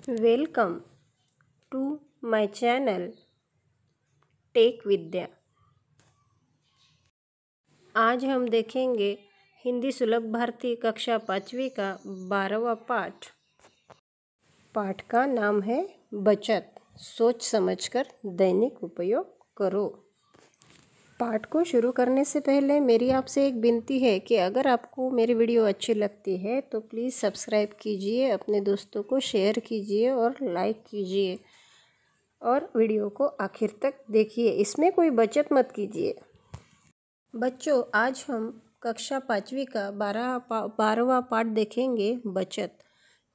Welcome to my channel Tech Vidya. आज हम देखेंगे हिंदी सुलभ भारती कक्षा 5वीं का 12वां पाठ। पाठ का नाम है बचत, सोच समझकर दैनिक उपयोग करो। पाठ को शुरू करने से पहले मेरी आपसे एक विनती है कि अगर आपको मेरी वीडियो अच्छी लगती है तो प्लीज़ सब्सक्राइब कीजिए, अपने दोस्तों को शेयर कीजिए और लाइक कीजिए और वीडियो को आखिर तक देखिए। इसमें कोई बचत मत कीजिए। बच्चों, आज हम कक्षा 5वीं का 12वां पाठ देखेंगे, बचत।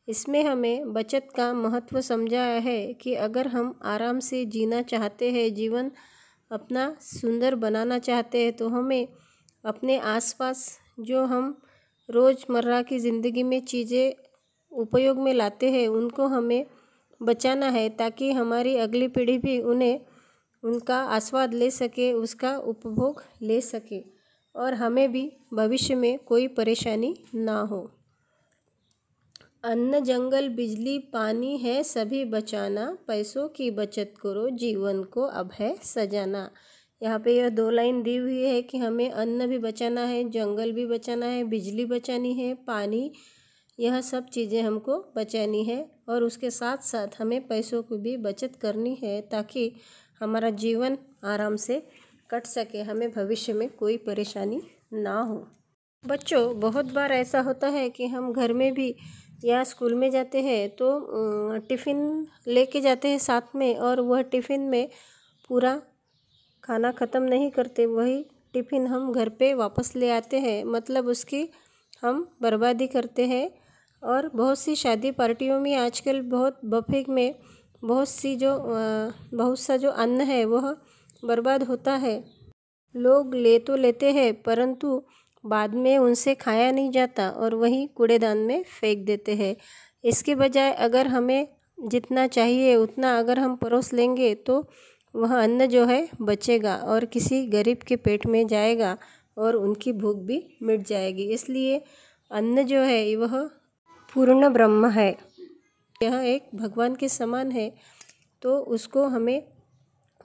इसमें हमें बचत का महत्व समझाया है कि अगर हम आराम से जीना चाहते हैं, जीवन अपना सुंदर बनाना चाहते हैं, तो हमें अपने आसपास जो हम रोज़मर्रा की ज़िंदगी में चीज़ें उपयोग में लाते हैं उनको हमें बचाना है, ताकि हमारी अगली पीढ़ी भी उनका आस्वाद ले सके, उसका उपभोग ले सके और हमें भी भविष्य में कोई परेशानी ना हो। अन्न, जंगल, बिजली, पानी है सभी बचाना, पैसों की बचत करो, जीवन को अब है सजाना। यहाँ पे यह 2 लाइन दी हुई है कि हमें अन्न भी बचाना है, जंगल भी बचाना है, बिजली बचानी है, पानी, यह सब चीज़ें हमको बचानी है और उसके साथ साथ हमें पैसों की भी बचत करनी है, ताकि हमारा जीवन आराम से कट सके, हमें भविष्य में कोई परेशानी ना हो। बच्चों, बहुत बार ऐसा होता है कि हम घर में भी या स्कूल में जाते हैं तो टिफ़िन लेके जाते हैं साथ में, और वह टिफ़िन में पूरा खाना ख़त्म नहीं करते, वही टिफ़िन हम घर पे वापस ले आते हैं, मतलब उसकी हम बर्बादी करते हैं। और बहुत सी शादी पार्टियों में आजकल बहुत बफे में बहुत सा जो अन्न है वह बर्बाद होता है। लोग ले तो लेते हैं परंतु बाद में उनसे खाया नहीं जाता और वही कूड़ेदान में फेंक देते हैं। इसके बजाय अगर हमें जितना चाहिए उतना अगर हम परोस लेंगे तो वह अन्न जो है बचेगा और किसी गरीब के पेट में जाएगा और उनकी भूख भी मिट जाएगी। इसलिए अन्न जो है वह पूर्ण ब्रह्म है, यह एक भगवान के समान है, तो उसको हमें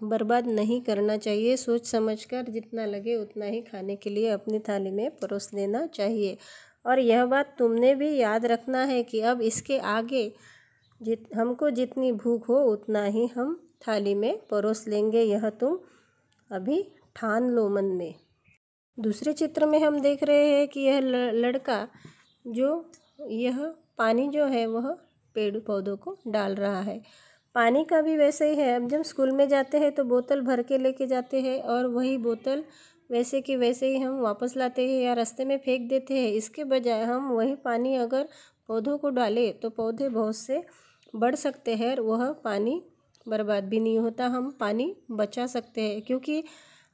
बर्बाद नहीं करना चाहिए। सोच समझकर जितना लगे उतना ही खाने के लिए अपनी थाली में परोस लेना चाहिए। और यह बात तुमने भी याद रखना है कि अब इसके आगे हमको जितनी भूख हो उतना ही हम थाली में परोस लेंगे, यह तुम अभी ठान लो मन में। दूसरे चित्र में हम देख रहे हैं कि यह लड़का जो यह पानी जो है वह पेड़ पौधों को डाल रहा है। पानी का भी वैसे ही है, अब जब स्कूल में जाते हैं तो बोतल भर के लेके जाते हैं और वही बोतल वैसे कि वैसे ही हम वापस लाते हैं या रास्ते में फेंक देते हैं। इसके बजाय हम वही पानी अगर पौधों को डालें तो पौधे बहुत से बढ़ सकते हैं और वह पानी बर्बाद भी नहीं होता, हम पानी बचा सकते हैं। क्योंकि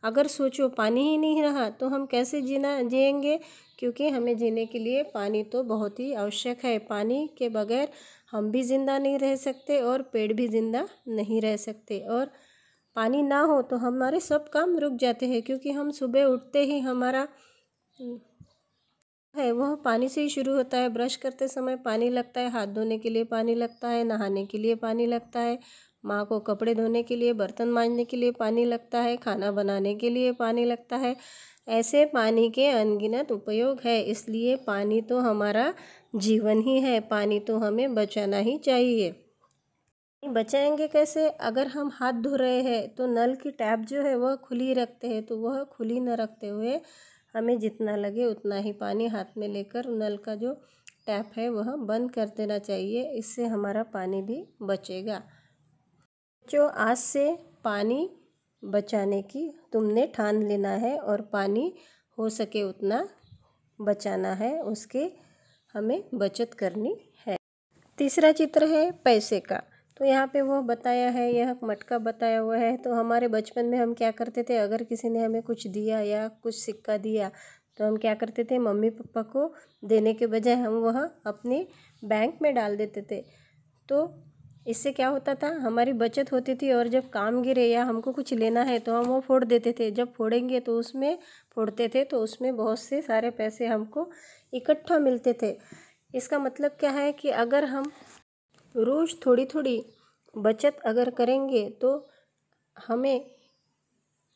अगर सोचो पानी ही नहीं रहा तो हम कैसे जिएंगे, क्योंकि हमें जीने के लिए पानी तो बहुत ही आवश्यक है। पानी के बगैर हम भी ज़िंदा नहीं रह सकते और पेड़ भी ज़िंदा नहीं रह सकते। और पानी ना हो तो हमारे सब काम रुक जाते हैं, क्योंकि हम सुबह उठते ही हमारा है वह पानी से ही शुरू होता है। ब्रश करते समय पानी लगता है, हाथ धोने के लिए पानी लगता है, नहाने के लिए पानी लगता है, माँ को कपड़े धोने के लिए, बर्तन मांजने के लिए पानी लगता है, खाना बनाने के लिए पानी लगता है। ऐसे पानी के अनगिनत उपयोग है, इसलिए पानी तो हमारा जीवन ही है, पानी तो हमें बचाना ही चाहिए। बचाएंगे कैसे? अगर हम हाथ धो रहे हैं तो नल की टैप जो है वह खुली रखते हैं, तो वह खुली न रखते हुए हमें जितना लगे उतना ही पानी हाथ में लेकर नल का जो टैप है वह बंद कर देना चाहिए, इससे हमारा पानी भी बचेगा। जो आज से पानी बचाने की तुमने ठान लेना है और पानी हो सके उतना बचाना है, उसके हमें बचत करनी है। तीसरा चित्र है पैसे का, तो यहाँ पे वो बताया है, यह मटका बताया हुआ है। तो हमारे बचपन में हम क्या करते थे, अगर किसी ने हमें कुछ दिया या कुछ सिक्का दिया तो हम क्या करते थे, मम्मी पापा को देने के बजाय हम वह अपने बैंक में डाल देते थे। तो इससे क्या होता था, हमारी बचत होती थी और जब काम गिरे या हमको कुछ लेना है तो हम वो फोड़ देते थे। जब फोड़ते तो उसमें बहुत से सारे पैसे हमको इकट्ठा मिलते थे। इसका मतलब क्या है कि अगर हम रोज़ थोड़ी थोड़ी बचत अगर करेंगे तो हमें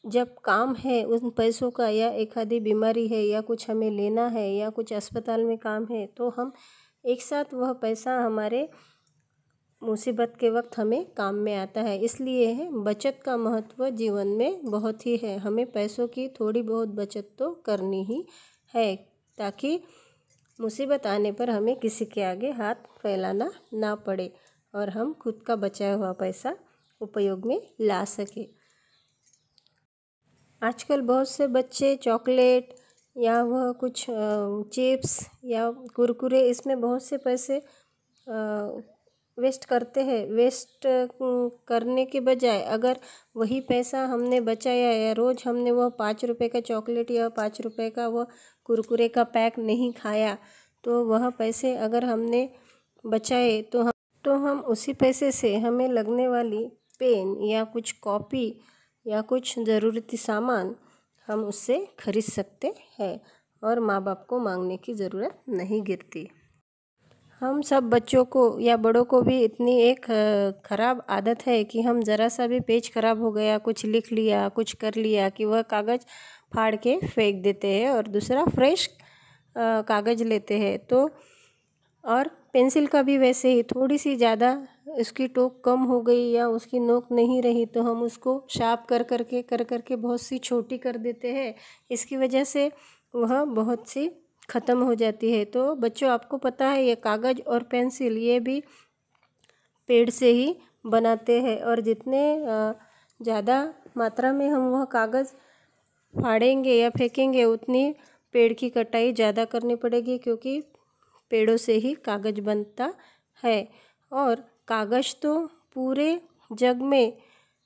जब काम है उन पैसों का, या एक आधी बीमारी है, या कुछ हमें लेना है, या कुछ अस्पताल में काम है, तो हम एक साथ वह पैसा हमारे मुसीबत के वक्त हमें काम में आता है। इसलिए बचत का महत्व जीवन में बहुत ही है। हमें पैसों की थोड़ी बहुत बचत तो करनी ही है, ताकि मुसीबत आने पर हमें किसी के आगे हाथ फैलाना ना पड़े और हम खुद का बचाया हुआ पैसा उपयोग में ला सके। आजकल बहुत से बच्चे चॉकलेट या वह कुछ चिप्स या कुरकुरे, इसमें बहुत से पैसे वेस्ट करते हैं। वेस्ट करने के बजाय अगर वही पैसा हमने बचाया, या रोज़ हमने वह 5 रुपए का चॉकलेट या 5 रुपए का वह कुरकुरे का पैक नहीं खाया, तो वह पैसे अगर हमने बचाए तो हम उसी पैसे से हमें लगने वाली पेन या कुछ कॉपी या कुछ ज़रूरती सामान हम उससे खरीद सकते हैं और माँ बाप को मांगने की ज़रूरत नहीं गिरती। हम सब बच्चों को या बड़ों को भी इतनी एक ख़राब आदत है कि हम ज़रा सा भी पेज ख़राब हो गया, कुछ लिख लिया, कुछ कर लिया, कि वह कागज़ फाड़ के फेंक देते हैं और दूसरा फ्रेश कागज़ लेते हैं। तो और पेंसिल का भी वैसे ही, थोड़ी सी ज़्यादा उसकी टोक कम हो गई या उसकी नोक नहीं रही तो हम उसको शार्प कर करके बहुत सी छोटी कर देते हैं। इसकी वजह से वह बहुत सी ख़त्म हो जाती है। तो बच्चों, आपको पता है ये कागज़ और पेंसिल ये भी पेड़ से ही बनाते हैं, और जितने ज़्यादा मात्रा में हम वह कागज़ फाड़ेंगे या फेंकेंगे उतनी पेड़ की कटाई ज़्यादा करनी पड़ेगी, क्योंकि पेड़ों से ही कागज़ बनता है। और कागज़ तो पूरे जग में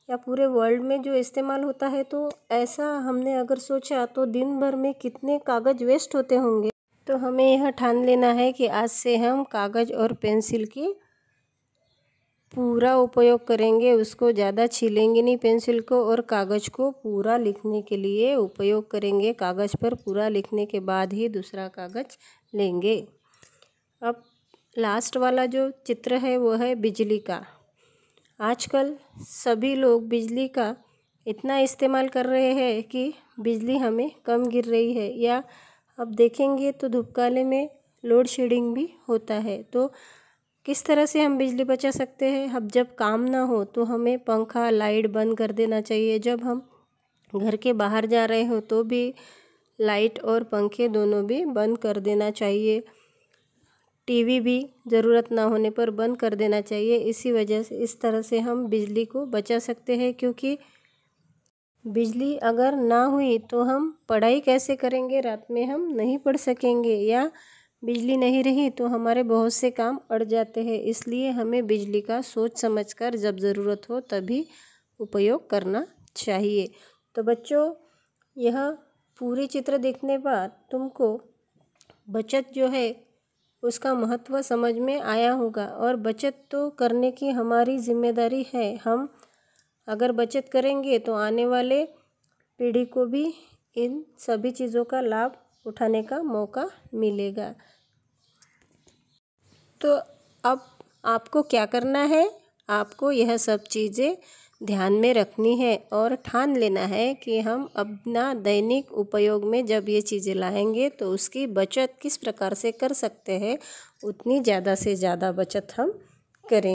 या पूरे वर्ल्ड में जो इस्तेमाल होता है, तो ऐसा हमने अगर सोचा तो दिन भर में कितने कागज़ वेस्ट होते होंगे। तो हमें यह ठान लेना है कि आज से हम कागज़ और पेंसिल की पूरा उपयोग करेंगे, उसको ज़्यादा छीलेंगे नहीं पेंसिल को, और कागज़ को पूरा लिखने के लिए उपयोग करेंगे। कागज़ पर पूरा लिखने के बाद ही दूसरा कागज़ लेंगे। अब लास्ट वाला जो चित्र है वो है बिजली का। आजकल सभी लोग बिजली का इतना इस्तेमाल कर रहे हैं कि बिजली हमें कम गिर रही है, या अब देखेंगे तो धूपकाले में लोड शेडिंग भी होता है। तो किस तरह से हम बिजली बचा सकते हैं? अब जब काम ना हो तो हमें पंखा लाइट बंद कर देना चाहिए। जब हम घर के बाहर जा रहे हो तो भी लाइट और पंखे दोनों भी बंद कर देना चाहिए। टीवी भी ज़रूरत ना होने पर बंद कर देना चाहिए। इसी वजह से इस तरह से हम बिजली को बचा सकते हैं, क्योंकि बिजली अगर ना हुई तो हम पढ़ाई कैसे करेंगे? रात में हम नहीं पढ़ सकेंगे, या बिजली नहीं रही तो हमारे बहुत से काम अड़ जाते हैं। इसलिए हमें बिजली का सोच समझकर जब ज़रूरत हो तभी उपयोग करना चाहिए। तो बच्चों, यह पूरी चित्र देखने बाद तुमको बचत जो है उसका महत्व समझ में आया होगा, और बचत तो करने की हमारी जिम्मेदारी है। हम अगर बचत करेंगे तो आने वाले पीढ़ी को भी इन सभी चीज़ों का लाभ उठाने का मौका मिलेगा। तो अब आपको क्या करना है? आपको यह सब चीज़ें ध्यान में रखनी है और ठान लेना है कि हम अपना दैनिक उपयोग में जब ये चीज़ें लाएंगे तो उसकी बचत किस प्रकार से कर सकते हैं, उतनी ज़्यादा से ज़्यादा बचत हम करें।